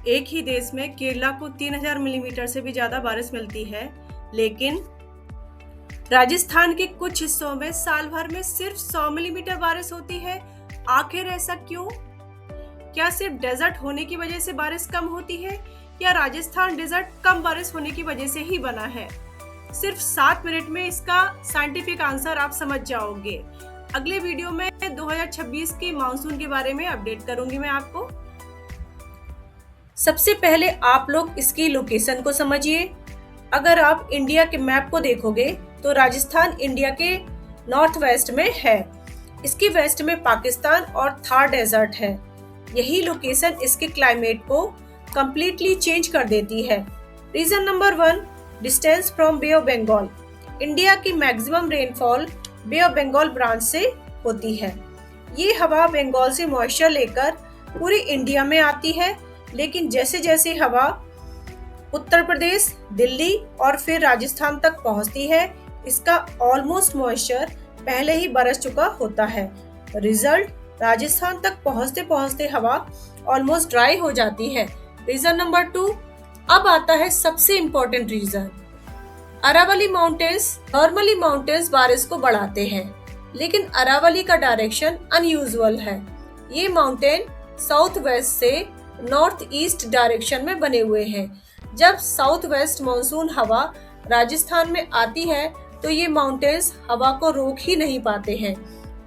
एक ही देश में केरला को 3000 मिलीमीटर से भी ज्यादा बारिश मिलती है, लेकिन राजस्थान के कुछ हिस्सों में साल भर में सिर्फ 100 मिलीमीटर बारिश होती है। आखिर ऐसा क्यों? क्या सिर्फ डेजर्ट होने की वजह से बारिश कम होती है, या राजस्थान डेजर्ट कम बारिश होने की वजह से ही बना है? सिर्फ 7 मिनट में इसका साइंटिफिक आंसर आप समझ जाओगे। अगले वीडियो में 2026 के मानसून के बारे में अपडेट करूंगी मैं आपको। सबसे पहले आप लोग इसकी लोकेशन को समझिए। अगर आप इंडिया के मैप को देखोगे तो राजस्थान इंडिया के नॉर्थ वेस्ट में है। इसके वेस्ट में पाकिस्तान और थार डेजर्ट है। यही लोकेशन इसके क्लाइमेट को कंप्लीटली चेंज कर देती है। Reason number 1, distance from bay of Bengal. India की maximum rainfall bay of Bengal branch से होती है। ये हवा बंगाल से मॉइस्चर लेकर पूरे इंडिया में आती है, लेकिन जैसे जैसे हवा उत्तर प्रदेश, दिल्ली और फिर राजस्थान तक पहुंचती है, इसका ऑलमोस्ट मॉइस्चर पहले ही बरस चुका होता है। रिजल्ट, राजस्थान तक पहुंचते पहुंचते हवा ऑलमोस्ट ड्राई हो जाती है। रीजन नंबर 2, अब आता है सबसे important reason. Aravalli mountains, normally mountains बारिश को बढ़ाते हैं, लेकिन अरावली का डायरेक्शन अनयूजुअल है। ये माउंटेन साउथ वेस्ट से नॉर्थ ईस्ट डायरेक्शन में बने हुए हैं। जब साउथ वेस्ट मानसून हवा राजस्थान में आती है तो ये माउंटेन्स हवा को रोक ही नहीं पाते हैं,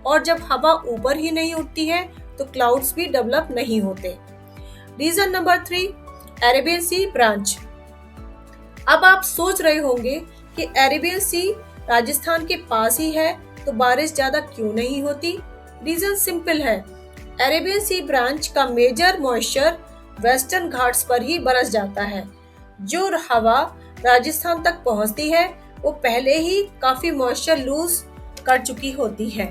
और जब हवा ऊपर ही नहीं उठती है तो क्लाउड्स भी डेवलप नहीं होते। रीजन नंबर 3, अरेबियन सी ब्रांच। अब आप सोच रहे होंगे कि अरेबियन सी राजस्थान के पास ही है तो बारिश ज्यादा क्यों नहीं होती? रीजन सिंपल है, अरेबियन सी ब्रांच का मेजर मॉइस्चर वेस्टर्न घाट्स पर ही बरस जाता है। जो हवा राजस्थान तक पहुंचती है वो पहले ही काफी मॉइस्चर लूज कर चुकी होती है।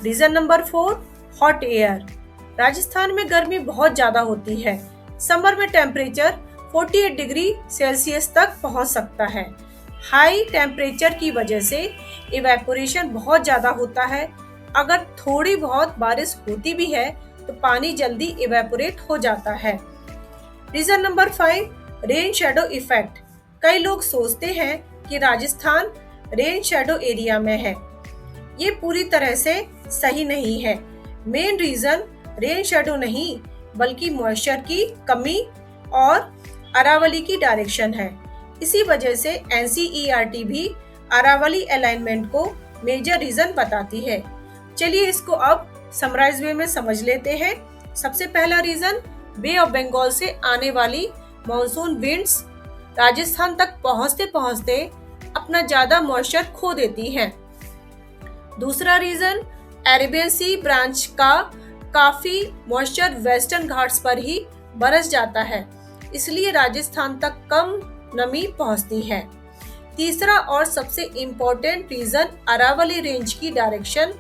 Reason number 4, hot air. Rajasthan में गर्मी बहुत ज्यादा होती है। समर में टेम्परेचर 48 डिग्री सेल्सियस तक पहुंच सकता है। हाई टेम्परेचर की वजह से इवेपोरेशन बहुत ज्यादा होता है। अगर थोड़ी बहुत बारिश होती भी है तो पानी जल्दी इवेपोरेट हो जाता है। Reason number 5, rain shadow effect. कई लोग सोचते हैं कि राजस्थान रेन शेडो एरिया में है। ये पूरी तरह से सही नहीं है। मेन रीजन रेन शेडो नहीं बल्कि मॉइस्चर की कमी और अरावली की डायरेक्शन है। इसी वजह से एनसीईआरटी भी अरावली अलाइनमेंट को मेजर रीजन बताती है। चलिए इसको अब समराइज वे में समझ लेते हैं। सबसे पहला रीजन, बे ऑफ बंगाल से आने वाली मॉनसून विंड्स राजस्थान तक पहुंचते पहुंचते अपना ज्यादा मॉइस्चर खो देती हैं। दूसरा रीजन, अरेबियन सी ब्रांच का काफी मॉइस्चर वेस्टर्न घाट्स पर ही बरस जाता है, इसलिए राजस्थान तक कम नमी पहुंचती है। तीसरा और सबसे इम्पोर्टेंट रीजन, अरावली रेंज की डायरेक्शन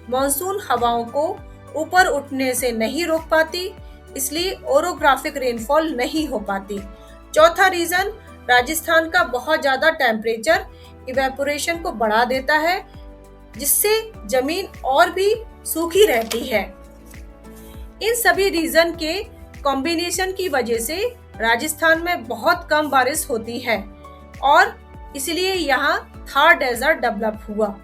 मॉनसून हवाओं को ऊपर उठने से नहीं रोक पाती, इसलिए ओरोग्राफिक रेनफॉल नहीं हो पाती। चौथा रीजन, राजस्थान का बहुत ज्यादा टेम्परेचर इवेपोरेशन को बढ़ा देता है, जिससे जमीन और भी सूखी रहती है। इन सभी रीजन के कॉम्बिनेशन की वजह से राजस्थान में बहुत कम बारिश होती है और इसलिए यहाँ थार डेजर्ट डेवलप हुआ।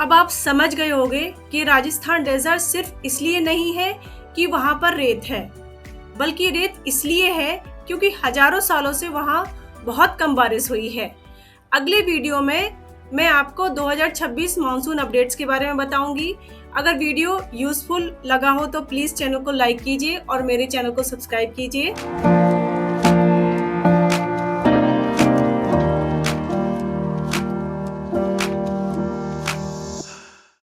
अब आप समझ गए होंगे कि राजस्थान डेजर्ट सिर्फ इसलिए नहीं है कि वहाँ पर रेत है, बल्कि रेत इसलिए है क्योंकि हजारों सालों से वहाँ बहुत कम बारिश हुई है। अगले वीडियो में मैं आपको 2026 मानसून अपडेट्स के बारे में बताऊंगी। अगर वीडियो यूजफुल लगा हो तो प्लीज चैनल को लाइक कीजिए और मेरे चैनल को सब्सक्राइब कीजिए।